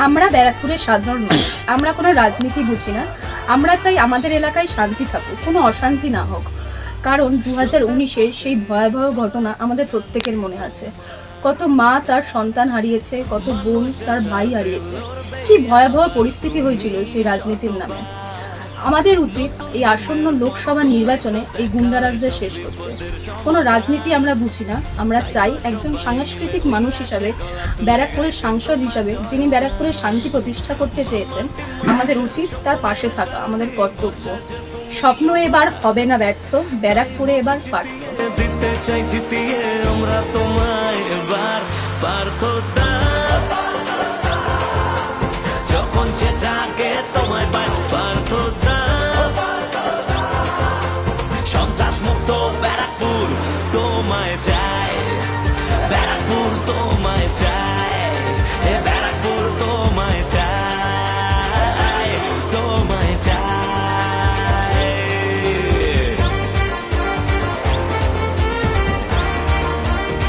আমরা ব্যারাকপুরের সাধারণ মানুষ, আমরা কোনো রাজনীতি বুঝি না। আমরা চাই আমাদের এলাকায় শান্তি থাকুক, কোনো অশান্তি না হোক। কারণ 2019-এর সেই ভয়াবহ ঘটনা আমাদের প্রত্যেকের মনে আছে। কত মা তার সন্তান হারিয়েছে, কত বোন তার ভাই হারিয়েছে। কি ভয়াবহ পরিস্থিতি হয়েছিল সেই রাজনীতির নামে। আমাদের উচিত এই আসন্ন লোকসভা নির্বাচনে এই গুন্ডারাজদের শেষ করতে। কোনো রাজনীতি আমরা বুঝি না। আমরা চাই একজন সাংস্কৃতিক মানুষ হিসাবে, ব্যারাকপুরের সাংসদ হিসাবে, যিনি ব্যারাকপুরের শান্তি প্রতিষ্ঠা করতে চেয়েছেন, আমাদের উচিত তার পাশে থাকা, আমাদের কর্তব্য। স্বপ্ন এবার হবে না ব্যর্থ, ব্যারাকপুরে এবার পার্থ।